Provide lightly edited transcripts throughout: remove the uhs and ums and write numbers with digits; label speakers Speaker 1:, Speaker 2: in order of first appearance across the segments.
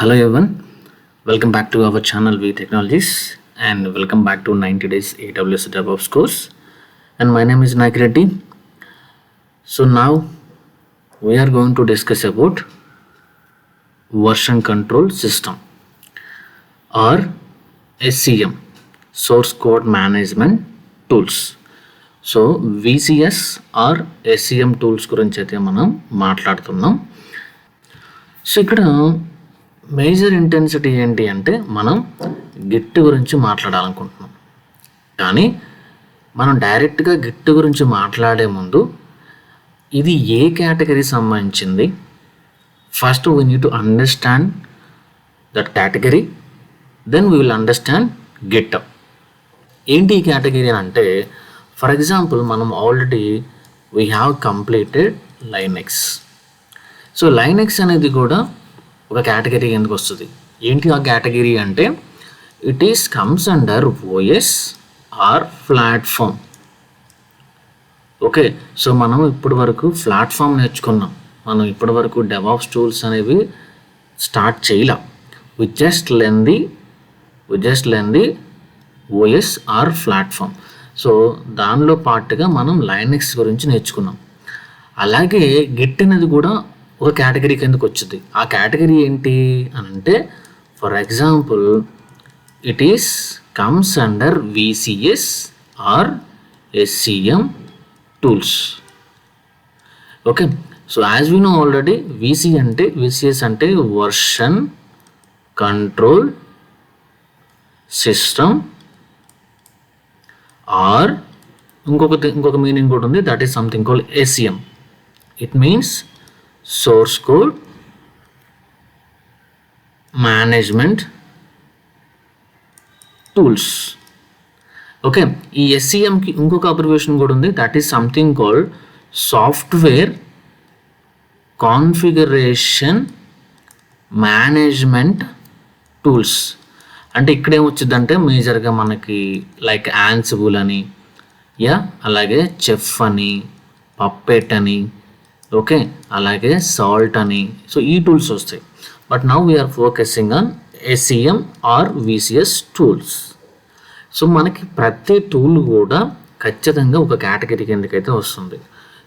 Speaker 1: Hello everyone, welcome back to our channel V Technologies and welcome back to 90 days AWS DevOps course. And my name is Naik Reddy. So now we are going to discuss about version control system or SCM, source code management tools. So VCS or SCM tools గురించి అయితే మనం మాట్లాడుతున్నాం. So ఇక్కడ major intensity ఏంటి అంటే మనం Git గురించి మాట్లాడాలనుకుంటున్నాం. కానీ మనం డైరెక్ట్గా గిట్ గురించి మాట్లాడే ముందు ఇది ఏ కేటగిరీ సంబంధించింది, first we need to understand that category, then we will understand Git. ఏంటి ఈ కేటగిరీ అంటే, ఫర్ ఎగ్జాంపుల్ మనం already we have completed Linux. So Linux అనేది కూడా ఒక కేటగిరీ ఎందుకు వస్తుంది. ఏంటి ఆ కేటగిరీ అంటే, it is comes under OS or platform. Okay, so మనం ఇప్పటి వరకు ప్లాట్ఫామ్ నేర్చుకున్నాం. మనం ఇప్పటి వరకు డెవాప్స్ టూల్స్ అనేవి స్టార్ట్ చేయలేం. We just learn the OS or platform. So దానిలో పాటుగా మనం లైనెక్స్ గురించి నేర్చుకున్నాం. అలాగే గిట్ అనేది కూడా ఒక కేటగిరీ కిందకు వచ్చింది. ఆ కేటగిరీ ఏంటి అని అంటే, for example it is comes under VCS or SCM tools. Okay, so as we know already VCS అంటే వర్షన్ కంట్రోల్ సిస్టమ్ ఆర్ ఇంకొక మీనింగ్ కూడా ఉంది, that is something called SCM. It means source code management tools. Okay, ఈ SCMకి ఇంకొక abbreviation కూడా ఉంది, that is something called software configuration management tools. అంటే ఇక్కడ ఏమొచ్చిందంటే మేజర్గా మనకి లైక్ యాన్సిబుల్ అని, అలాగే చెఫ్ అని, పప్పెట్ అని, ఓకే, అలాగే సాల్ట్ అని. సో ఈ టూల్స్ వస్తాయి. But now we're focusing on SCM or VCS tools. So మనకి ప్రతి టూల్ కూడా ఖచ్చితంగా ఒక కేటగిరీ కిందకైతే వస్తుంది.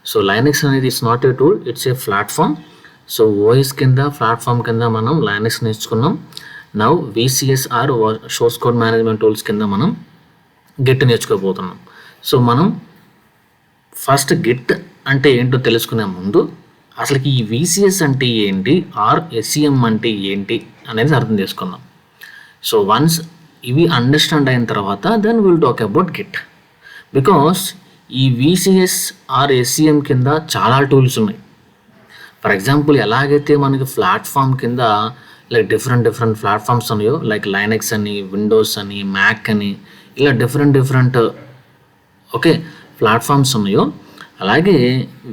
Speaker 1: సో లైనెక్స్ అనేది it's not a tool, it's a platform. So OS కింద ప్లాట్ఫామ్ కింద మనం లైనెక్స్ నేర్చుకున్నాం. Now VCS or source code management tools కింద మనం గిట్ నేర్చుకోబోతున్నాం. సో మనం ఫస్ట్ గిట్ అంటే ఏంటో తెలుసుకునే ముందు అసలుకి ఈ VCS అంటే ఏంటి ఆర్ SCM అంటే ఏంటి అనేది అర్థం చేసుకుందాం. సో వన్స్ ఇవి అండర్స్టాండ్ అయిన తర్వాత then will talk about Git. Because ఈ VCS ఆర్ SCM కింద చాలా టూల్స్ ఉన్నాయి. ఫర్ ఎగ్జాంపుల్ ఎలాగైతే మనకి ప్లాట్ఫామ్ కింద లైక్ డిఫరెంట్ ప్లాట్ఫామ్స్ ఉన్నాయో, లైక్ లైనెక్స్ అని, విండోస్ అని, మ్యాక్ అని, ఇలా డిఫరెంట్ ఓకే ప్లాట్ఫామ్స్ ఉన్నాయో, అలాగే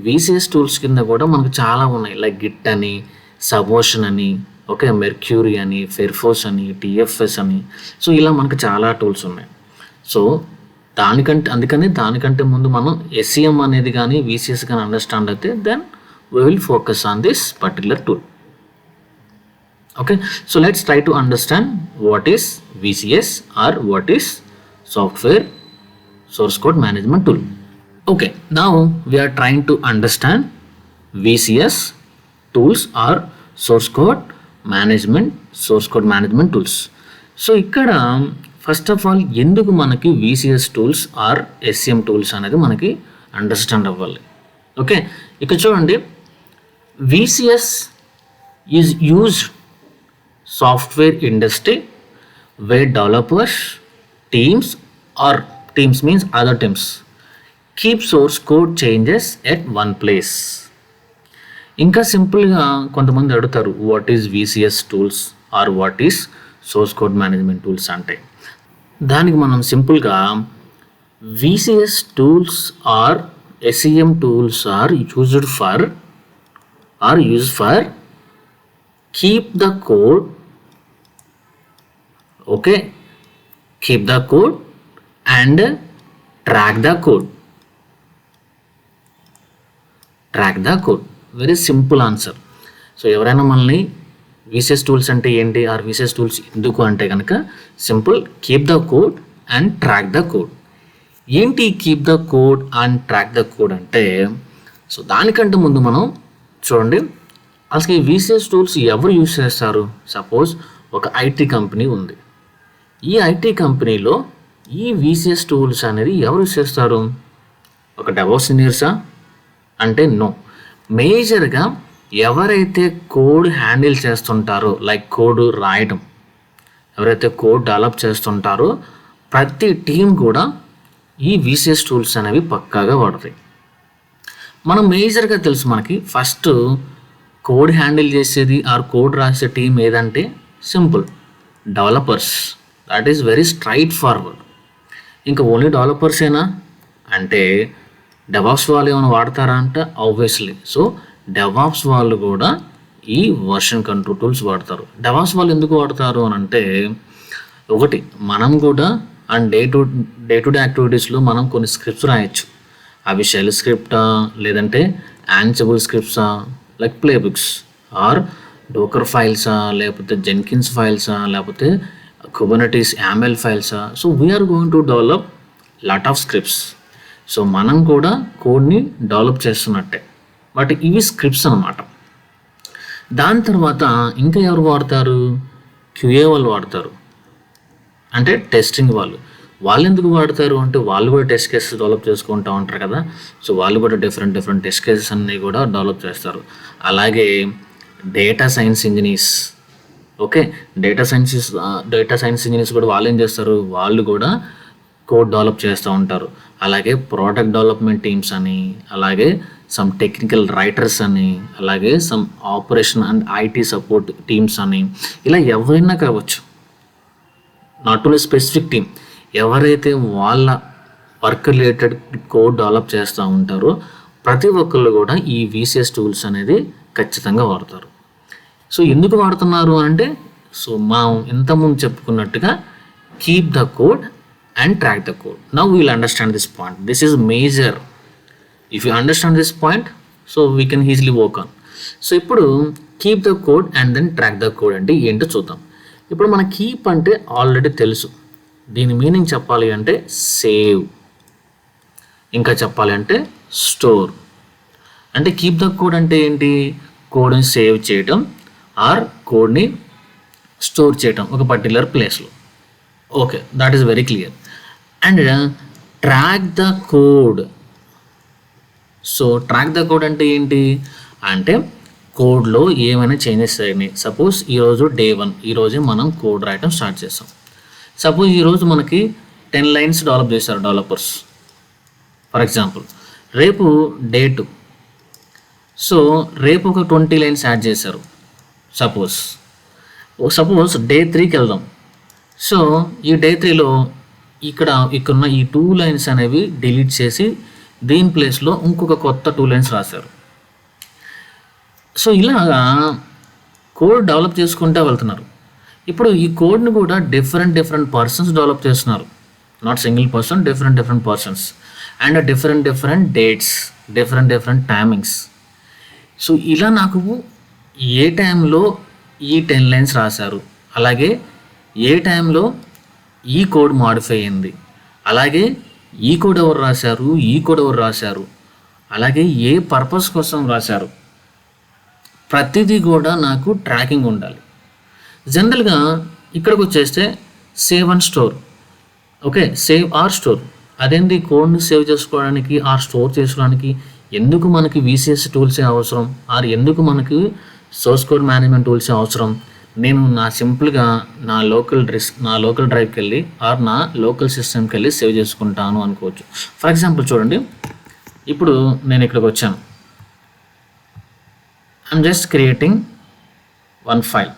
Speaker 1: VCS టూల్స్ కింద కూడా మనకు చాలా ఉన్నాయి, లైక్ గిట్ అని, సబోషన్ అని, ఓకే, మెర్క్యూరీ అని, ఫెర్ఫోస్ అని, TFS అని. సో ఇలా మనకు చాలా టూల్స్ ఉన్నాయి. సో దానికంటే ముందు మనం SCM అనేది కానీ VCS కానీ అండర్స్టాండ్ అయితే then we will focus on this particular tool. Okay, so let's try to understand what is VCS or what is software source code management tool. Okay, now we are trying to understand VCS tools or source code management tools. So ఇక్కడ first of all ఎందుకు మనకి VCS tools or SCM tools అనేది మనకి understand అవ్వాలి. Okay, ఇక్కడ చూడండి, VCS is used software industry where developers teams means other teams keep source code changes at one place. ఇంకా సింపుల్గా కొంతమంది అడుగుతారు, what is VCS tools or what is source code management tools అంటే. దానికి మనం సింపుల్గా VCS tools or SCM tools are used for keep the code and track the code. Very simple answer. So ఎవరైనా మనల్ని VCS టూల్స్ అంటే ఏంటి, are VCS tools ఎందుకు అంటే కనుక simple, keep the code and track the code. ఏంటి keep the code and track the code అంటే, so దానికంటే ముందు మనం చూడండి అసలు ఈ VCS టూల్స్ ఎవరు యూజ్ చేస్తారు. సపోజ్ ఒక IT కంపెనీ ఉంది. ఈ IT కంపెనీలో ఈ VCS టూల్స్ అనేది ఎవరు యూజ్ చేస్తారు, ఒక డెవాప్స్ ఇంజనీర్సా అంటే నో. మేజర్గా ఎవరైతే కోడ్ హ్యాండిల్ చేస్తుంటారో, లైక్ కోడ్ రాయడం, ఎవరైతే కోడ్ డెవలప్ చేస్తుంటారో ప్రతి టీం కూడా ఈ VCS టూల్స్ అనేవి పక్కాగా వాడతాయి. మనం మేజర్గా తెలుసు మనకి ఫస్ట్ కోడ్ హ్యాండిల్ చేసేది ఆర్ కోడ్ రాసే టీం ఏదంటే simple developers. That is very straight forward. ఇంకా ఓన్లీ డెవలపర్సేనా అంటే డెవాప్స్ వాళ్ళు ఏమైనా వాడతారా అంటే ఆబ్వియస్లీ. సో డెవాప్స్ వాళ్ళు కూడా ఈ వర్షన్ కంట్రోల్ టూల్స్ వాడతారు. డెవాప్స్ వాళ్ళు ఎందుకు వాడతారు అని అంటే, ఒకటి మనం కూడా అండ్ డే టు డే యాక్టివిటీస్లో మనం కొన్ని స్క్రిప్ట్స్ రాయొచ్చు. అవి షెల్ స్క్రిప్టా, లేదంటే యాన్సిబుల్ స్క్రిప్ట్సా, లైక్ ప్లేబుక్స్, ఆర్ డోకర్ ఫైల్సా, లేకపోతే జెన్కిన్స్ ఫైల్సా, లేకపోతే కుబర్నెటీస్ YAML ఫైల్సా. So we are going to develop lot of scripts. So మనం కూడా కోడ్ని డెవలప్ చేస్తున్నట్టే, బట్ ఇవి స్క్రిప్ట్స్ అన్నమాట. దాని తర్వాత ఇంకా ఎవరు వాడతారు, QA వాళ్ళు వాడతారు, అంటే టెస్టింగ్ వాళ్ళు. వాళ్ళు ఎందుకు వాడతారు అంటే వాళ్ళు కూడా టెస్ట్ కేసెస్ డెవలప్ చేసుకుంటూ ఉంటారు కదా. సో వాళ్ళు కూడా డిఫరెంట్ టెస్ట్ కేసెస్ అన్నీ కూడా డెవలప్ చేస్తారు. అలాగే data science engineers, okay, data science engineers కూడా వాళ్ళు ఏం చేస్తారు, వాళ్ళు కూడా కోడ్ డెవలప్ చేస్తూ ఉంటారు. అలాగే ప్రోడక్ట్ డెవలప్మెంట్ టీమ్స్ అని, అలాగే సమ్ టెక్నికల్ రైటర్స్ అని, అలాగే some operation and IT support teams అని, ఇలా ఎవరైనా కావచ్చు. నాట్ ఓన్లీ స్పెసిఫిక్ టీమ్, ఎవరైతే వాళ్ళ వర్క్ రిలేటెడ్ కోడ్ డెవలప్ చేస్తూ ఉంటారో ప్రతి ఒక్కళ్ళు కూడా ఈ VCS టూల్స్ అనేది ఖచ్చితంగా వాడతారు. సో ఎందుకు వాడుతున్నారు అంటే, సో మనం ఇంతకుముందు చెప్పుకున్నట్టుగా keep the code and track the code. Now we'll understand this point. This is major. If you understand this point, so we can easily work on. So ఇప్పుడు keep the code and then track the code అంటే ఏంటో చూద్దాం. ఇప్పుడు మన keep అంటే already తెలుసు. దీని meaning చెప్పాలి అంటే సేవ్, ఇంకా చెప్పాలి అంటే స్టోర్. అంటే కీప్ ద కోడ్ అంటే ఏంటి, కోడ్ని సేవ్ చేయటం ఆర్ కోడ్ని స్టోర్ చేయటం ఒక పర్టికులర్ ప్లేస్లో. Okay, that is very clear. And track the code. So track the code అంటే ఏంటి అంటే, కోడ్లో ఏమైనా చేంజెస్ అయినాయి. సపోజ్ ఈరోజు Day 1, ఈరోజే మనం కోడ్ రాయటం స్టార్ట్ చేస్తాం. సపోజ్ ఈరోజు మనకి 10 లైన్స్ డెవలప్ చేశారు డెవలపర్స్ ఫర్ ఎగ్జాంపుల్. రేపు Day 2, సో రేపు ఒక 20 లైన్స్ యాడ్ చేశారు. సపోజ్ Day 3కి వెళ్దాం. సో ఈ Day 3లో ఇక్కడున్న ఈ 2 లైన్స్ అనేవి డిలీట్ చేసి దీని ప్లేస్లో ఇంకొక కొత్త 2 లైన్స్ రాశారు. సో ఇలాగా కోడ్ డెవలప్ చేసుకుంటూ వెళ్తున్నారు. ఇప్పుడు ఈ కోడ్ని కూడా డిఫరెంట్ పర్సన్స్ డెవలప్ చేస్తున్నారు. Not single person, different persons and different dates, different timings. So ఇలా నాకు ఏ టైంలో ఈ 10 లైన్స్ రాశారు, అలాగే ఏ టైంలో ఈ కోడ్ మాడిఫై అయింది, అలాగే ఈ కోడ్ ఎవరు రాశారు, అలాగే ఏ పర్పస్ కోసం రాశారు, ప్రతిదీ కూడా నాకు ట్రాకింగ్ ఉండాలి. జనరల్గా ఇక్కడికి వచ్చేస్తే save and store. Okay, save or store. అదేంటి, కోడ్ని సేవ్ చేసుకోవడానికి ఆర్ స్టోర్ చేసుకోవడానికి ఎందుకు మనకి VCS టూల్సే అవసరం, ఆర్ ఎందుకు మనకి సోర్స్ కోడ్ మేనేజ్మెంట్ టూల్సే అవసరం? నేను సింపుల్గా నా లోకల్ డ్రైవ్కి వెళ్ళి ఆర్ నా లోకల్ సిస్టమ్కి వెళ్ళి సేవ్ చేసుకుంటాను అనుకోవచ్చు. ఫర్ ఎగ్జాంపుల్ చూడండి, ఇప్పుడు నేను ఇక్కడికి వచ్చాను. I'm just creating one file.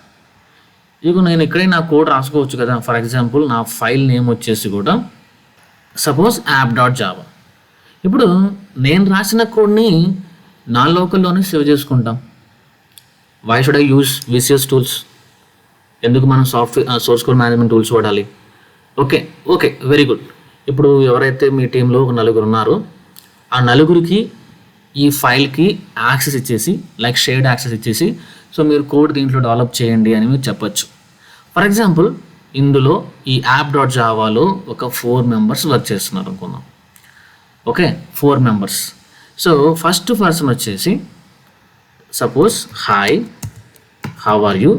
Speaker 1: ఇప్పుడు నేను ఇక్కడే నా కోడ్ రాసుకోవచ్చు కదా. ఫర్ ఎగ్జాంపుల్ నా ఫైల్ నేమ్ వచ్చేసి కూడా సపోజ్ app.java. ఇప్పుడు నేను రాసిన కోడ్ని నా లోకల్లోనే సేవ్ చేసుకుంటాం. Why should I use VCS tools? ఎందుకు మనం సోర్స్ కోడ్ మేనేజ్మెంట్ టూల్స్ వాడాలి? Okay very good. ఇప్పుడు ఎవరైతే మీ టీంలో ఒక 4 ఉన్నారో ఆ 4కి ఈ ఫైల్కి యాక్సెస్ ఇచ్చేసి, లైక్ షేర్డ్ యాక్సెస్ ఇచ్చేసి సో మీరు కోడ్ దీంట్లో డెవలప్ చేయండి అని మీరు చెప్పొచ్చు. ఫర్ ఎగ్జాంపుల్ ఇందులో ఈ యాప్ డాట్ జావాలో ఒక 4 మెంబర్స్ వర్క్ చేస్తున్నారు అనుకుందాం. Okay, 4 members. So first person వచ్చేసి suppose hi how are you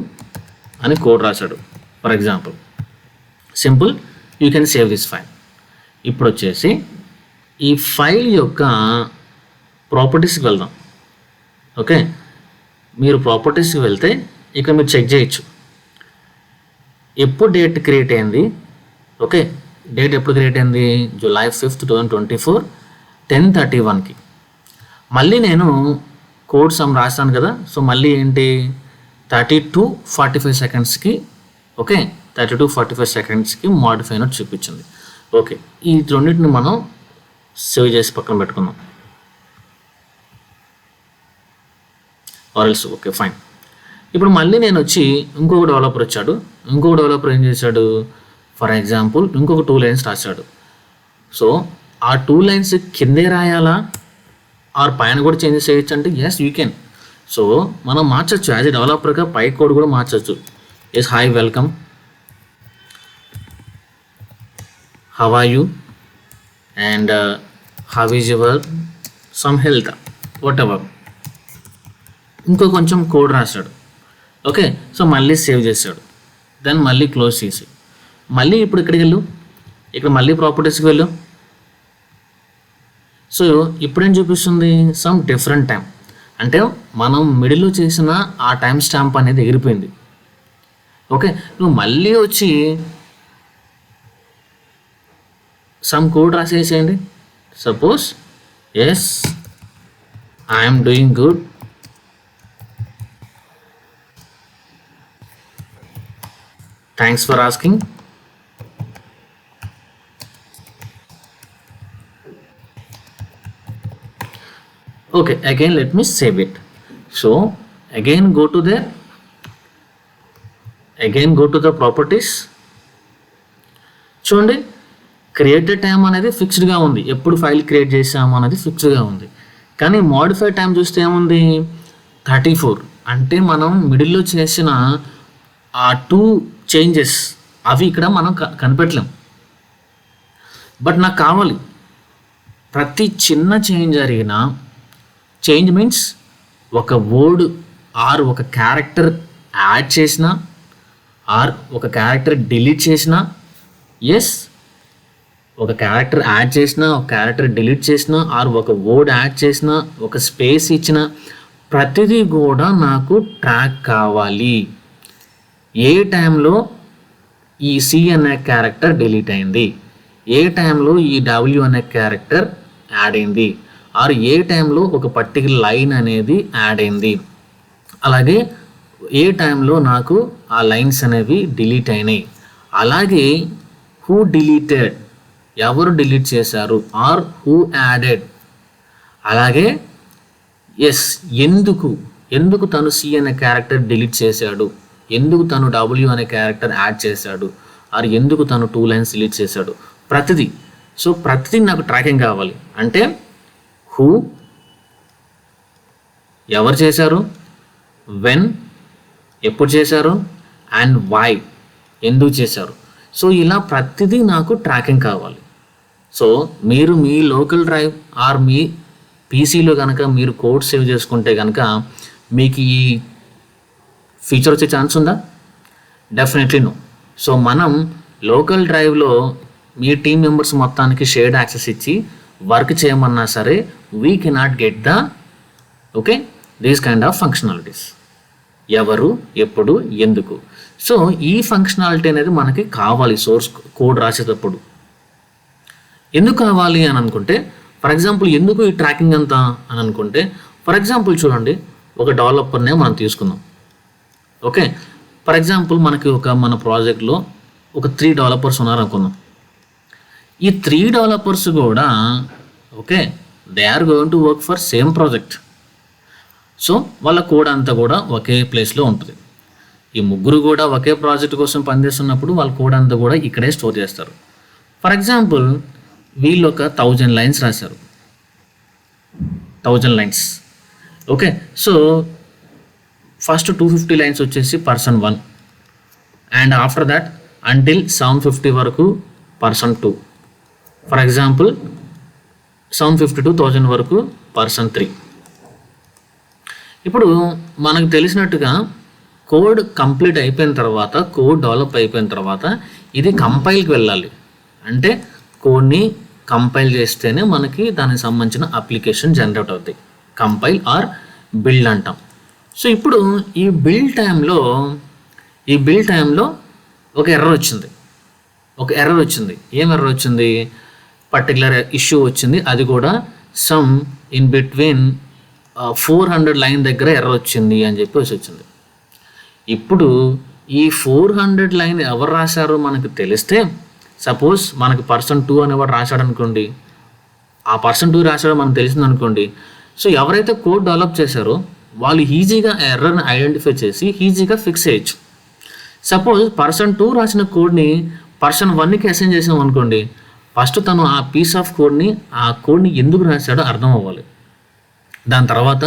Speaker 1: అని కోడ్ రాశాడు for example. Simple, you can save this file. ఇప్పుడు వచ్చేసి ఈ ఫైల్ యొక్క ప్రాపర్టీస్కి వెళ్దాం. ఓకే, మీరు ప్రాపర్టీస్కి వెళ్తే ఇక్కడ మీరు చెక్ చేయొచ్చు ఎప్పుడు డేట్ క్రియేట్ అయింది. ఓకే, డేట్ ఎప్పుడు క్రియేట్ అయింది? July 5th, 2024 10:31కి. మళ్ళీ నేను కోడ్ సమ్ రాస్తాను కదా, సో మళ్ళీ ఏంటి 32:45 సెకండ్స్కి. ఓకే, 32:45 సెకండ్స్కి మాడిఫై అయినట్టు చూపించింది. ఓకే, ఈ రెండింటిని మనం సేవ్ చేసి పక్కన పెట్టుకుందాం. ఆర్ఎల్స్ ఓకే ఫైన్. ఇప్పుడు మళ్ళీ నేను వచ్చి ఇంకొక డెవలపర్ వచ్చాడు. ఇంకొక డెవలపర్ ఏం చేశాడు? ఫర్ ఎగ్జాంపుల్ ఇంకొక 2 లైన్స్ రాశాడు. సో ఆ 2 లైన్స్ కిందే రాయాలా ఆర్ పైన కూడా చేంజెస్ చేయొచ్చు అంటే ఎస్ యూ కెన్. సో మనం మార్చచ్చు, యాజ్ ఎ డెవలపర్గా పై కోడ్ కూడా మార్చచ్చు. Yes hi welcome, how are you and how is your some health whatever. ఇంకో కొంచెం కోడ్ రాశాడు. ఓకే, సో మళ్ళీ సేవ్ చేశాడు. దెన్ మళ్ళీ క్లోజ్ చేసి మళ్ళీ ఇప్పుడు ఇక్కడికి వెళ్ళు, ఇక్కడ మళ్ళీ ప్రాపర్టీస్కి వెళ్ళు. సో ఇప్పుడేం చూపిస్తుంది? Some different time. అంటే మనం మిడిల్లో చేసిన ఆ టైం స్టాంప్ అనేది ఎగిరిపోయింది. ఓకే, నువ్వు మళ్ళీ వచ్చి సమ్ కోడ్ రాసేసేయండి. Suppose yes I'm doing good, thanks for asking. Okay, again let me save it. So again go to the properties. చూడండి, క్రియేటెడ్ టైం అనేది ఫిక్స్డ్గా ఉంది, ఎప్పుడు ఫైల్ క్రియేట్ చేసాము అనేది ఫిక్స్డ్గా ఉంది. కానీ మోడిఫై టైం చూస్తే ఏముంది? 34. అంటే మనం మిడిల్లో చేసిన ఆ 2 చేంజెస్ అవి ఇక్కడ మనం కనిపెట్టలేం. బట్ నాకు కావాలి ప్రతి చిన్న చేంజ్ జరిగినా, చేంజ్ మీన్స్ ఒక వర్డ్ ఆర్ ఒక క్యారెక్టర్ యాడ్ చేసిన ఆర్ ఒక క్యారెక్టర్ డిలీట్ చేసిన, ఎస్ ఒక క్యారెక్టర్ యాడ్ చేసిన, ఒక క్యారెక్టర్ డిలీట్ చేసిన ఆర్ ఒక వర్డ్ యాడ్ చేసిన, ఒక స్పేస్ ఇచ్చిన, ప్రతిదీ కూడా నాకు ట్రాక్ కావాలి. ఏ టైంలో ఈ సి అనే క్యారెక్టర్ డిలీట్ అయింది, ఏ టైంలో ఈ డబ్ల్యూ అనే క్యారెక్టర్ యాడ్ అయింది, ఆర్ ఏ టైంలో ఒక పర్టికులర్ లైన్ అనేది యాడ్ అయింది, అలాగే ఏ టైంలో నాకు ఆ లైన్స్ అనేవి డిలీట్ అయినాయి, అలాగే హూ డిలీటెడ్ ఎవరు డిలీట్ చేశారు ఆర్ హూ యాడెడ్, అలాగే ఎస్ ఎందుకు తను సి అనే క్యారెక్టర్ డిలీట్ చేశాడు, ఎందుకు తను డబ్ల్యూ అనే క్యారెక్టర్ యాడ్ చేశాడు, ఆర్ ఎందుకు తను 2 లైన్స్ డిలీట్ చేశాడు, ప్రతిదీ. సో ప్రతిదీ నాకు ట్రాకింగ్ కావాలి. అంటే హూ ఎవరు చేశారు, వెన్ ఎప్పుడు చేశారు, అండ్ వై ఎందుకు చేశారు. సో ఇలా ప్రతిదీ నాకు ట్రాకింగ్ కావాలి. సో మీరు మీ లోకల్ డ్రైవ్ ఆర్ మీ పీసీలో కనుక మీరు కోడ్ సేవ్ చేసుకుంటే కనుక మీకు ఈ ఫీచర్ వచ్చే ఛాన్స్ ఉందా? Definitely no. సో మనం లోకల్ డ్రైవ్లో మీ టీమ్ మెంబర్స్ మొత్తానికి షేర్డ్ యాక్సెస్ ఇచ్చి వర్క్ చేయమన్నా సరే we cannot get the these kind of functionalities. ఎవరు, ఎప్పుడు, ఎందుకు. సో ఈ ఫంక్షనాలిటీ అనేది మనకి కావాలి సోర్స్ కోడ్ రాసేటప్పుడు. ఎందుకు కావాలి అని అనుకుంటే, ఫర్ ఎగ్జాంపుల్ ఎందుకు ఈ ట్రాకింగ్ అంతా అని అనుకుంటే, ఫర్ ఎగ్జాంపుల్ చూడండి, ఒక డెవలపర్నే మనం తీసుకుందాం. ఓకే, ఫర్ ఎగ్జాంపుల్ మనకి మన ప్రాజెక్ట్లో ఒక 3 డెవలపర్స్ ఉన్నారు అనుకుందాం. ఈ 3 డెవలపర్స్ కూడా they are going to work for same project. So వాళ్ళ కోడ్ అంతా కూడా ఒకే ప్లేస్లో ఉంటుంది. ఈ ముగ్గురు కూడా ఒకే ప్రాజెక్ట్ కోసం పనిచేస్తున్నప్పుడు వాళ్ళ కోడ్ అంతా కూడా ఇక్కడే స్టోర్ చేస్తారు. ఫర్ ఎగ్జాంపుల్ వీళ్ళు ఒక 1000 లైన్స్ రాశారు, 1000 lines. Okay, so first 250 lines వచ్చేసి person 1, and after that until 750 వరకు పర్సన్ 2. ఫర్ ఎగ్జాంపుల్ 750 to 1000 వరకు పర్సన్ 3. ఇప్పుడు మనకు తెలిసినట్టుగా కోడ్ కంప్లీట్ అయిపోయిన తర్వాత, కోడ్ డెవలప్ అయిపోయిన తర్వాత ఇది కంపైల్కి వెళ్ళాలి. అంటే కోడ్ని కంపైల్ చేస్తేనే మనకి దానికి సంబంధించిన అప్లికేషన్ జనరేట్ అవుతాయి. కంపైల్ ఆర్ బిల్డ్ అంటాం. సో ఇప్పుడు ఈ బిల్డ్ టైంలో ఒక ఎర్రర్ వచ్చింది. ఏం ఎర్రర్ వచ్చింది? పర్టికులర్ ఇష్యూ వచ్చింది. అది కూడా సమ్ ఇన్ బిట్వీన్ 400 లైన్ దగ్గర ఎర్రర్ వచ్చింది అని చెప్పేసి వచ్చింది. ఇప్పుడు ఈ 400 లైన్ ఎవరు రాశారో మనకు తెలిస్తే, సపోజ్ మనకి పర్సన్ 2 అనేవాడు రాశాడు అనుకోండి, ఆ పర్సన్ 2 రాశాడో మనకు తెలిసింది అనుకోండి. సో ఎవరైతే కోడ్ డెవలప్ చేశారో వాళ్ళు ఈజీగా ఎర్రర్ని ఐడెంటిఫై చేసి ఈజీగా ఫిక్స్ చేయొచ్చు. సపోజ్ పర్సన్ 2 రాసిన కోడ్ని పర్సన్ 1కి అసైన్ చేసాం అనుకోండి, ఫస్ట్ తను ఆ పీస్ ఆఫ్ కోడ్ని ఎందుకు రాశాడో అర్థం అవ్వాలి. దాని తర్వాత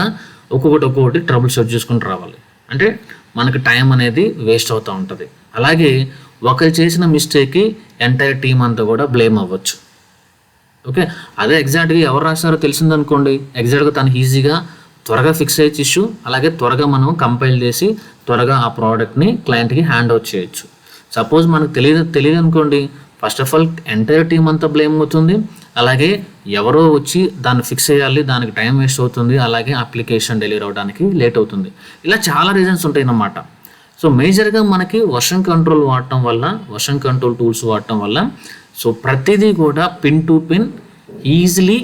Speaker 1: ఒక్కొక్కటి ట్రబుల్ షూట్ చేసుకుంటూ రావాలి. అంటే మనకు టైం అనేది వేస్ట్ అవుతూ ఉంటుంది. అలాగే ఒకరు చేసిన మిస్టేక్కి ఎంటైర్ టీం అంతా కూడా బ్లేమ్ అవ్వచ్చు. ఓకే, అదే ఎగ్జాక్ట్గా ఎవరు రాశారో తెలిసిందనుకోండి, ఎగ్జాక్ట్గా తను ఈజీగా త్వరగా ఫిక్స్ అయ్యే ఇష్యూ, అలాగే త్వరగా మనం కంపైల్ చేసి త్వరగా ఆ ప్రోడక్ట్ని క్లయింట్కి హ్యాండ్ ఓవర్ చేయొచ్చు. సపోజ్ మనకు తెలియదు అనుకోండి, first of all entire team అంతా బ్లేమ్ అవుతుంది. అలాగే ఎవరో వచ్చి దాన్ని ఫిక్స్ చేయాలి, దానికి టైం వేస్ట్ అవుతుంది. అలాగే అప్లికేషన్ డెలివరీ అవ్వడానికి లేట్ అవుతుంది. ఇలా చాలా రీజన్స్ ఉంటాయి అన్నమాట. సో మేజర్గా మనకి వర్షన్ కంట్రోల్ టూల్స్ వాడటం వల్ల సో ప్రతిదీ కూడా pin to pin easily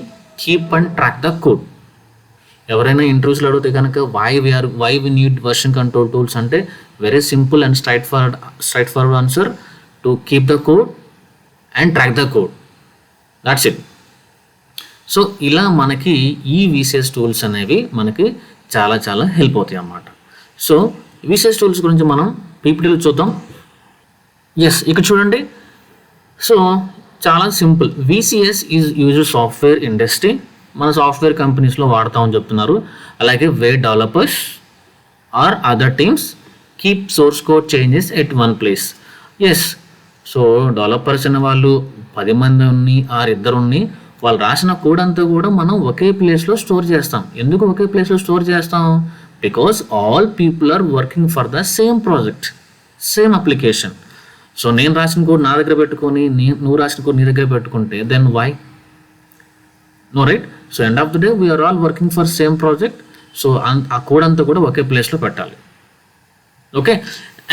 Speaker 1: keep and track the code. ఎవరైనా ఇంటర్వ్యూస్లో అడిగితే కనుక why we need version control tools అంటే very simple and straightforward answer, to keep the code and track the code. That's it. So ఇలా మనకి ఈ VCS tools అనేవి మనకి చాలా చాలా హెల్ప్ అవుతాయి అన్నమాట. సో విసిఎస్ టూల్స్ గురించి మనం పీపీటీలో చూద్దాం. ఎస్, ఇక్కడ చూడండి. సో చాలా simple. VCS is used software industry, మన సాఫ్ట్వేర్ కంపెనీస్లో వాడతామని చెప్తున్నారు. అలాగే where developers or other teams keep source code changes at one place. Yes, so developers అనే వాళ్ళు 10 మంది ఉన్ని ఆర్ 2 ఉన్ని, వాళ్ళు రాసిన కోడ్ అంతా కూడా మనం ఒకే ప్లేస్లో స్టోర్ చేస్తాం. ఎందుకు ఒకే ప్లేస్లో స్టోర్ చేస్తాం? Because all people are working for the same project, same application. So నేను రాసిన కోడ్ నా దగ్గర పెట్టుకొని నువ్వు రాసిన కోడ్ నీ దగ్గర పెట్టుకుంటే then why? No, right? So end of the day we're all working for same project. So ఆ కోడ్ అంతా కూడా ఒకే ప్లేస్లో పెట్టాలి. Okay,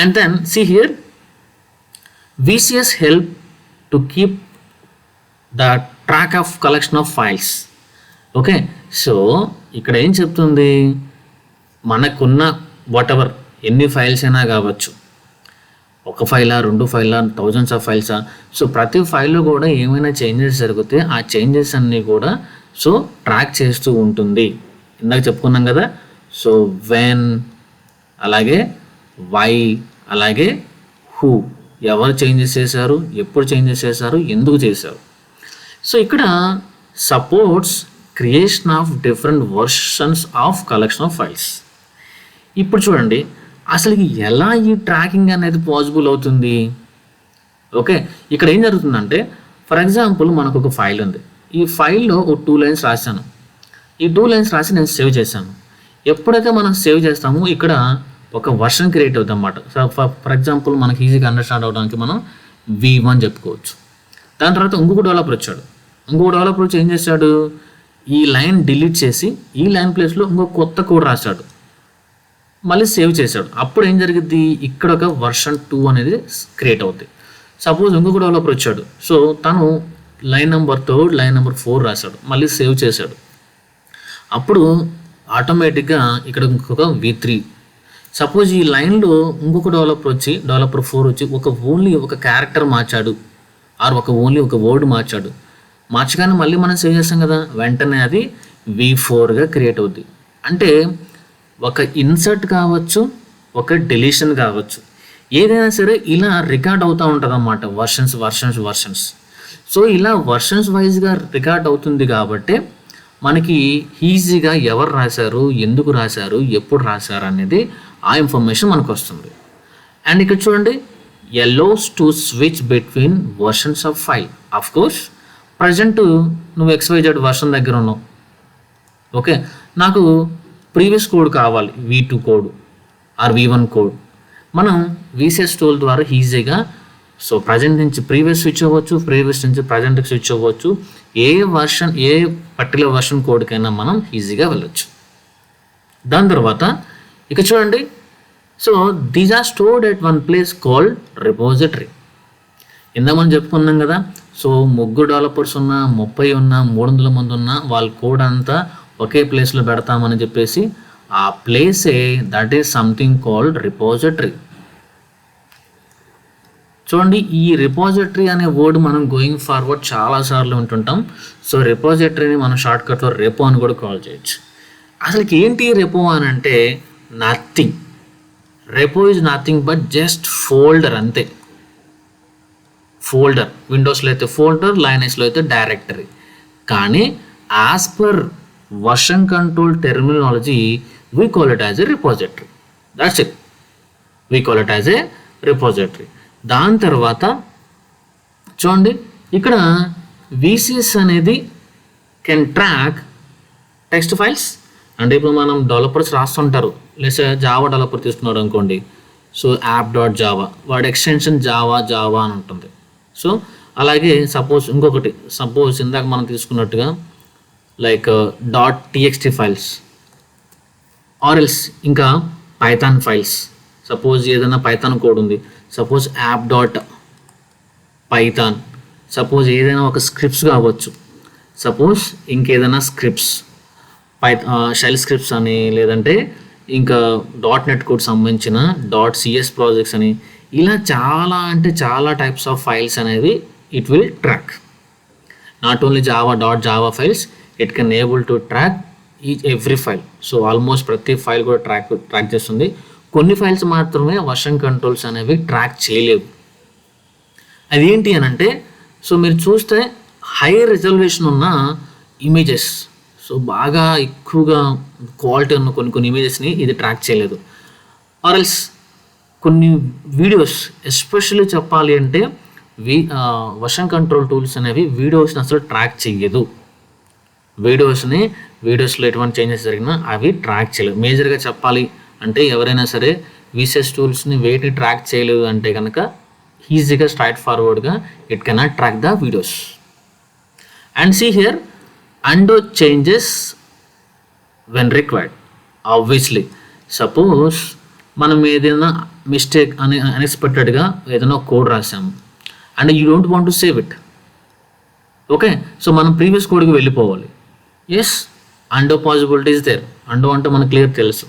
Speaker 1: and then see here, VCS help to keep the track of collection of files. Okay, so ఇక్కడ ఏం చెప్తుంది, మనకున్న వాటెవర్ ఎన్ని ఫైల్స్ అయినా కావచ్చు, 1 ఫైలా 2 ఫైలా థౌజండ్స్ ఆఫ్ ఫైల్సా, సో ప్రతి ఫైల్లో కూడా ఏమైనా చేంజెస్ జరిగితే ఆ చేంజెస్ అన్నీ కూడా సో ట్రాక్ చేస్తూ ఉంటుంది. ఇందాక చెప్పుకున్నాం కదా. సో వెన్, అలాగే వై, అలాగే హూ, ఎవరు చేంజెస్ చేశారు, ఎప్పుడు చేంజెస్ చేశారు, ఎందుకు చేశారు. సో ఇక్కడ supports creation of different versions of collection of files. ఇప్పుడు చూడండి అసలు ఎలా ఈ ట్రాకింగ్ అనేది పాసిబుల్ అవుతుంది. ఓకే, ఇక్కడ ఏం జరుగుతుందంటే, ఫర్ ఎగ్జాంపుల్ మనకు ఒక ఫైల్ ఉంది. ఈ ఫైల్లో ఒక 2 లైన్స్ రాశాను. ఈ 2 లైన్స్ రాసి నేను సేవ్ చేశాను. ఎప్పుడైతే మనం సేవ్ చేస్తామో ఇక్కడ ఒక వర్షన్ క్రియేట్ అవుతుంది అన్నమాట. సో ఫర్ ఎగ్జాంపుల్ మనకి ఈజీగా అండర్స్టాండ్ అవడానికి మనం V1 చెప్పుకోవచ్చు. దాని తర్వాత ఇంకొక డెవలపర్ వచ్చాడు. ఏం చేశాడు, ఈ లైన్ డిలీట్ చేసి ఈ లైన్ ప్లేస్లో ఇంకొక కొత్త కోడ్ రాశాడు, మళ్ళీ సేవ్ చేశాడు. అప్పుడు ఏం జరిగింది, ఇక్కడ ఒక వర్షన్ 2 అనేది క్రియేట్ అవుతుంది. సపోజ్ ఇంకొక డెవలపర్ వచ్చాడు. సో తను లైన్ నెంబర్ 3, లైన్ నెంబర్ 4 రాశాడు, మళ్ళీ సేవ్ చేశాడు. అప్పుడు ఆటోమేటిక్గా ఇక్కడ ఇంకొక V3. సపోజ్ ఈ లైన్లో ఇంకొక డెవలపర్ 4 వచ్చి ఓన్లీ ఒక క్యారెక్టర్ మార్చాడు, ఆర్ ఓన్లీ ఒక వర్డ్ మార్చగానే మళ్ళీ మనం సేవ్ చేస్తాం కదా, వెంటనే అది V4గా క్రియేట్ అవుద్ది. అంటే ఒక ఇన్సర్ట్ కావచ్చు, ఒక డెలీషన్ కావచ్చు, ఏదైనా సరే ఇలా రికార్డ్ అవుతూ ఉంటుంది అన్నమాట. వర్షన్స్. సో ఇలా వర్షన్స్ వైజ్గా రికార్డ్ అవుతుంది కాబట్టి మనకి ఈజీగా ఎవరు రాశారు, ఎందుకు రాశారు, ఎప్పుడు రాశారు అనేది ఆ ఇన్ఫర్మేషన్ మనకు వస్తుంది. అండ్ ఇక్కడ చూడండి, allows to switch between versions of file. Of course, present నువ్వు XYZ వర్షన్ దగ్గర ఉన్నావు. ఓకే, నాకు ప్రీవియస్ కోడ్ కావాలి, V2 code or V1 code. మనం VCS టూల్ ద్వారా ఈజీగా సో ప్రజెంట్ నుంచి ప్రీవియస్ స్విచ్ అవ్వచ్చు, ప్రీవియస్ నుంచి ప్రజెంట్కి స్విచ్ అవ్వచ్చు. ఏ పర్టికులర్ వర్షన్ కోడ్కైనా మనం ఈజీగా వెళ్ళొచ్చు. దాని తర్వాత ఇక చూడండి, so these are stored at one place called repository. ఇందా మనం చెప్పుకున్నాం కదా, సో 3 డెవలపర్స్ ఉన్నా, 30 ఉన్నా, 300 మంది ఉన్నా వాళ్ళ కోడ్ అంతా ఒకే ప్లేస్లో పెడతామని చెప్పేసి ఆ ప్లేసే that is something called repository. చూడండి, ఈ రిపోజిటరీ అనే వర్డ్ మనం గోయింగ్ ఫార్వర్డ్ చాలాసార్లు వింటుంటాం. సో రిపోజిటరీని మనం షార్ట్కట్లో రెపో అని కూడా కాల్ చేయొచ్చు. అసలుకి ఏంటి రెపో అని అంటే nothing. Repo is nothing but just folder, అంతే. ఫోల్డర్, విండోస్లో అయితే ఫోల్డర్, లైనక్స్లో అయితే డైరెక్టరీ. కానీ as per version control terminology we call it as a repository. That's it, we call it as a repository. దాని తర్వాత చూడండి, ఇక్కడ VCS అనేది కెన్ ట్రాక్ టెక్స్ట్ ఫైల్స్. అంటే ఇప్పుడు మనం డెవలపర్స్ రాస్తుంటారు, లేదా జావా డెవలపర్ తీసుకున్నాడు అనుకోండి, సో app.java, వాడి ఎక్స్టెన్షన్ జావా అని ఉంటుంది. సో అలాగే సపోజ్ ఇందాక మనం తీసుకున్నట్టుగా like .txt files or else ఇంకా పైథాన్ ఫైల్స్. సపోజ్ ఏదైనా పైథాన్ కోడ్ ఉంది, సపోజ్ app.python, సపోజ్ ఏదైనా ఒక స్క్రిప్ట్స్ కావచ్చు, సపోజ్ ఇంకేదైనా స్క్రిప్ట్స్ షెల్ స్క్రిప్ట్స్ అని, లేదంటే ఇంకా .NET కోడ్ సంబంధించిన .CS ప్రాజెక్ట్స్ అని, ఇలా చాలా టైప్స్ ఆఫ్ ఫైల్స్ అనేవి it will track. Not only Java files, it can able to track every file. So almost ప్రతి ఫైల్ కూడా ట్రాక్ చేస్తుంది. కొన్ని ఫైల్స్ మాత్రమే వర్షన్ కంట్రోల్స్ అనేవి ట్రాక్ చేయలేవు. అదేంటి అని అంటే, సో మీరు చూస్తే హై రిజల్యూషన్ ఉన్న ఇమేజెస్, సో బాగా ఎక్కువగా క్వాలిటీ ఉన్న కొన్ని ఇమేజెస్ని ఇది ట్రాక్ చేయలేదు. ఆర్ఎల్స్ కొన్ని వీడియోస్, ఎస్పెషల్లీ చెప్పాలి అంటే వర్షన్ కంట్రోల్ టూల్స్ అనేవి వీడియోస్ని అసలు ట్రాక్ చేయదు. వీడియోస్లో ఎటువంటి చేంజెస్ జరిగినా అవి ట్రాక్ చేయలేదు. మేజర్గా చెప్పాలి అంటే ఎవరైనా సరే VCS టూల్స్ని వేటిని ట్రాక్ చేయలేదు అంటే కనుక ఈజీగా స్ట్రైట్ ఫార్వర్డ్గా it cannot track the videos. And see here, undo changes when required. Obviously suppose మనం ఏదైనా మిస్టేక్ అన్ఎక్స్పెక్టెడ్గా ఏదైనా కోడ్ రాసాము and you don't want to save it. Okay, so మనం ప్రీవియస్ కోడ్కి వెళ్ళిపోవాలి. Yes, undo possibilities there. Undo అంటే మనకు క్లియర్ తెలుసు.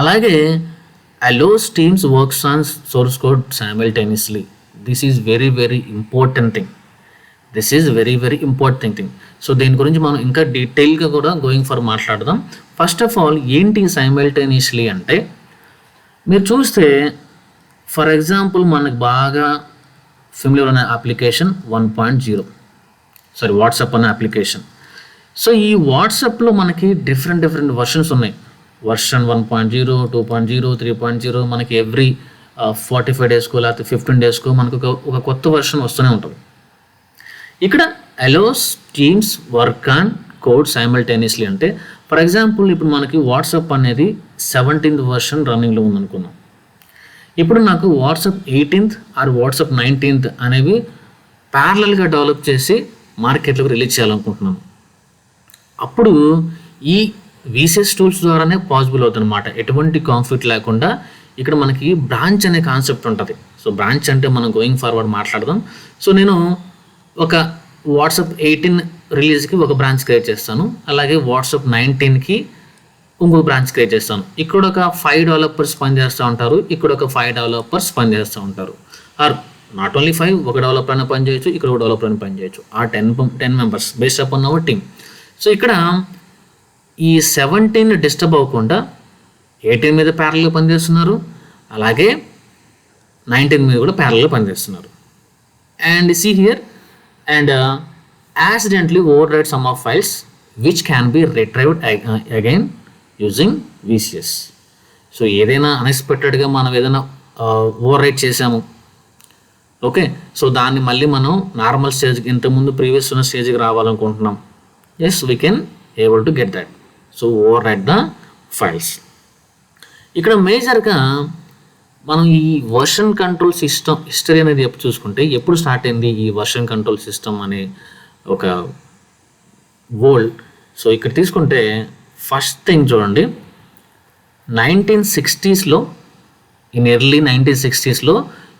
Speaker 1: అలాగే allows teams works on source code simultaneously. This is very important thing. So దీని గురించి మనం ఇంకా డీటెయిల్గా కూడా గోయింగ్ ఫర్ మాట్లాడదాం. ఫస్ట్ ఆఫ్ ఆల్ ఏంటి సైమల్టేనియస్లీ అంటే, మీరు చూస్తే ఫర్ ఎగ్జాంపుల్ మనకు బాగా ఫెమిలియర్ అనే అప్లికేషన్ 1.0, వాట్సాప్ అనే అప్లికేషన్. సో ఈ వాట్సాప్లో మనకి డిఫరెంట్ వర్షన్స్ ఉన్నాయి. వర్షన్ 1.0, 2.0, 3.0, మనకి ఎవ్రీ 45 డేస్కో లేకపోతే 15 డేస్కో మనకు ఒక కొత్త వర్షన్ వస్తూనే ఉంటుంది. ఇక్కడ allows teams work on code simultaneously అంటే, ఫర్ ఎగ్జాంపుల్ ఇప్పుడు మనకి వాట్సాప్ అనేది 17th వర్షన్ రన్నింగ్లో ఉందనుకున్నాం. ఇప్పుడు నాకు WhatsApp 18th are WhatsApp 19th అనేవి ప్యారలల్గా డెవలప్ చేసి మార్కెట్లోకి రిలీజ్ చేయాలనుకుంటున్నాను. అప్పుడు ఈ VCS టూల్స్ ద్వారానే పాసిబుల్ అవుతుంది అనమాట. ఎటువంటి కాన్ఫ్లిక్ట్ లేకుండా ఇక్కడ మనకి బ్రాంచ్ అనే కాన్సెప్ట్ ఉంటుంది. సో బ్రాంచ్ అంటే మనం గోయింగ్ ఫార్వర్డ్ మాట్లాడదాం. సో నేను ఒక వాట్సాప్ 18 రిలీజ్కి ఒక బ్రాంచ్ క్రియేట్ చేస్తాను, అలాగే వాట్సాప్ 19కి ఇంకొక బ్రాంచ్ క్రియేట్ చేస్తాను. ఇక్కడ ఒక 5 డెవలపర్స్ పనిచేస్తూ ఉంటారు, ఇక్కడ ఒక 5 డెవలపర్స్ పనిచేస్తూ ఉంటారు. ఆర్ నాట్ ఓన్లీ 5, ఒక డెవలపర్ అయినా పనిచేయచ్చు, ఇక్కడ ఒక డెవలపర్ అయినా పనిచేయచ్చు. ఆ 10 members based upon our team. So ఇక్కడ ఈ 17 డిస్టర్బ్ అవ్వకుండా 18 మీద ప్యారల్గా పనిచేస్తున్నారు, అలాగే 19 మీద కూడా ప్యారల్గా పనిచేస్తున్నారు. And see here, and accidentally overwrite some of files which can be retrieved again using VCS. So ఏదైనా అన్ఎక్స్పెక్టెడ్గా మనం ఏదైనా ఓవర్ రైట్ చేసాము, ఓకే, సో దాన్ని మళ్ళీ మనం నార్మల్ స్టేజ్కి, ఇంతకుముందు ప్రీవియస్ ఉన్న స్టేజ్కి రావాలనుకుంటున్నాం. Yes, we can able to get that. So overwrite the files. ఇక్కడ మేజర్గా మనం ఈ వర్షన్ కంట్రోల్ సిస్టమ్ హిస్టరీ అనేది ఎప్పుడు చూసుకుంటే, ఎప్పుడు స్టార్ట్ అయింది ఈ వర్షన్ కంట్రోల్ సిస్టమ్ అనే ఒక వరల్డ్. సో ఇక్కడ తీసుకుంటే ఫస్ట్ థింగ్ చూడండి, 1960s, in early 1960s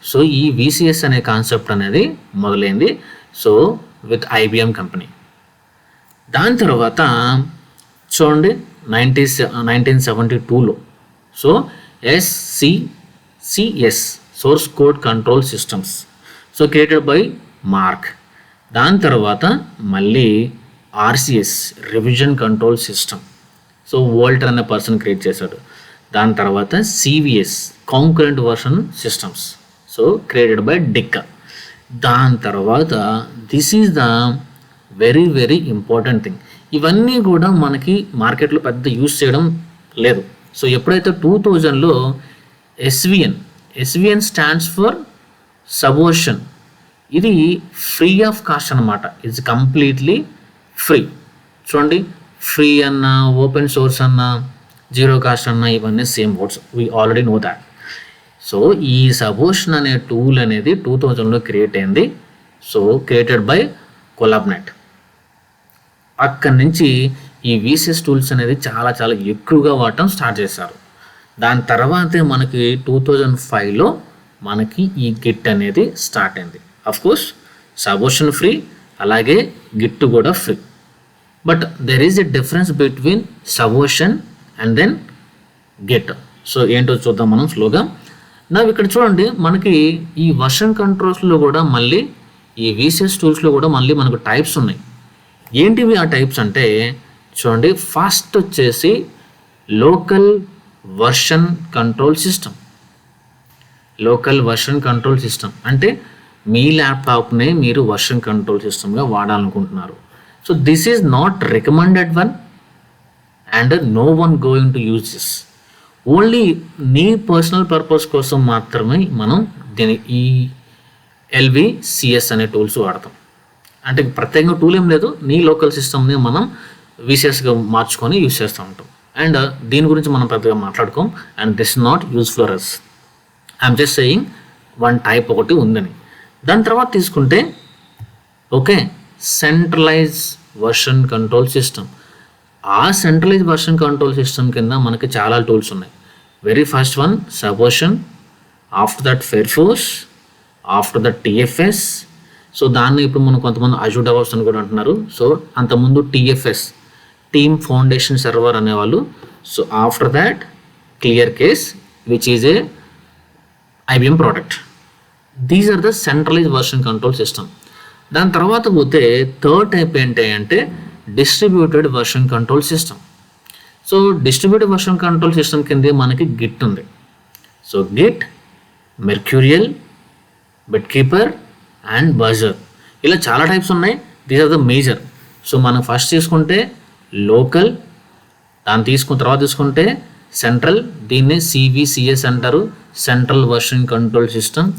Speaker 1: so ఈ విసిఎస్ అనే కాన్సెప్ట్ అనేది మొదలైంది. So with IBM company. దాని తర్వాత చూడండి 1972 so SCCS source code control systems so created by Mark. దాని తర్వాత మళ్ళీ RCS revision control system, so Walter అనే పర్సన్ క్రియేట్ చేశాడు. దాని తర్వాత CVS concurrent version systems so created by డిక్కా. దాని తర్వాత this is the very very important thing. ఇవన్నీ కూడా మనకి మార్కెట్లో పెద్ద యూజ్ చేయడం లేదు. సో ఎప్పుడైతే 2000లో SVN స్టాండ్స్ ఫర్ సబోషన్, ఇది ఫ్రీ ఆఫ్ కాస్ట్ అనమాట. It's completely free. చూడండి, ఫ్రీ అన్న, ఓపెన్ సోర్స్ అన్న, జీరో కాస్ట్ అన్న, ఇవన్నీ same words, we already know that. So ఈ సబోషన్ అనే టూల్ అనేది 2000లో క్రియేట్ అయింది. So created by CollabNet. అక్కడి నుంచి ఈ విసిఎస్ టూల్స్ అనేది చాలా చాలా ఎక్కువగా వాడటం స్టార్ట్ చేశారు. దాని తర్వాతే మనకి 2005లో మనకి ఈ గిట్ అనేది స్టార్ట్ అయింది. అఫ్కోర్స్ సబోషన్ ఫ్రీ, అలాగే గిట్ కూడా free. But there is a difference between Subversion and then Git. So ఏంటో చూద్దాం మనం స్లోగా. నా ఇక్కడ చూడండి, మనకి ఈ వర్షన్ కంట్రోల్స్లో కూడా మళ్ళీ ఈ విసిఎస్ టూల్స్లో కూడా మళ్ళీ మనకు టైప్స్ ఉన్నాయి. ఏంటివి ఆ టైప్స్ అంటే చూడండి, ఫస్ట్ వచ్చేసి local version control system. Local version control system అంటే మీ ల్యాప్టాప్నే మీరు వర్షన్ కంట్రోల్ సిస్టమ్గా వాడాలనుకుంటున్నారు. So this is not recommended one and no one going to use this. Only నీ పర్సనల్ పర్పస్ కోసం మాత్రమే మనం ఈ LVCS అనే టూల్స్ వాడతాం. అంటే ప్రత్యేకంగా టూల్ ఏం లేదు, నీ లోకల్ సిస్టమ్ని మనం విసిఎస్గా మార్చుకొని యూజ్ చేస్తూ ఉంటాం. అండ్ దీని గురించి మనం పెద్దగా మాట్లాడుకోం. And this not use for us. I'm just saying one type ఒకటి ఉందని. దాని తర్వాత తీసుకుంటే okay, centralize version control system. ఆ సెంట్రలైజ్ వర్షన్ కంట్రోల్ సిస్టమ్ కింద మనకి చాలా టూల్స్ ఉన్నాయి. Very first one Subversion, after that Perforce, after that TFS. So దాన్ని ఇప్పుడు మనం కొంతమంది అజూర్ డెవాప్స్ అని కూడా అంటున్నారు. సో అంతకుముందు TFS, టీమ్ ఫౌండేషన్ సర్వర్ అనేవాళ్ళు. So after that clear case which is a IBM product. These are the centralize version control system. దాని తర్వాత పోతే థర్డ్ టైప్ ఏంటి అంటే distributed version control system. So distributed version control system కింద మనకి Git ఉంది. So Git, Mercurial, BitKeeper and Bazaar, ఇలా చాలా టైప్స్ ఉన్నాయి. These are the major. So మనం ఫస్ట్ తీసుకుంటే లోకల్, దాన్ని తర్వాత తీసుకుంటే సెంట్రల్, దీన్ని CVCS అంటారు, సెంట్రల్ వర్షన్ కంట్రోల్ సిస్టమ్.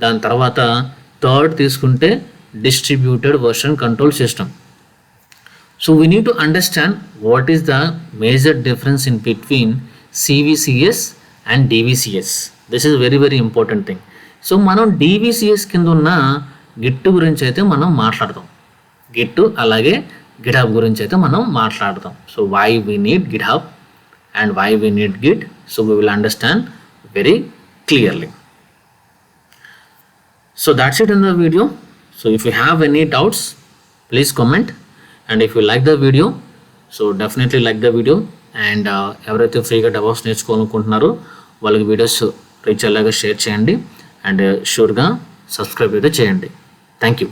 Speaker 1: దాని తర్వాత థర్డ్ తీసుకుంటే distributed version control system. So we need to understand what is the major difference in between CVCS and DVCS. This is very very important thing. So మనం DVCS కింద ఉన్న Git గురించి అయితే మనం మాట్లాడతాం. గిట్ అలాగే గిట్హబ్ గురించి అయితే మనం మాట్లాడతాం. So why we need GitHub and why we need Git, so we will understand very clearly. So that's it in the video. So if you have any doubts, please comment, and if you like the video, so definitely like the video. And ఎవరైతే ఫ్రీగా DevOps నేర్చుకోవాలనుకుంటున్నారో వాళ్ళకి videos reach అయ్యేలాగా share చేయండి, and షూర్గా subscribe అయితే చేయండి. Thank you.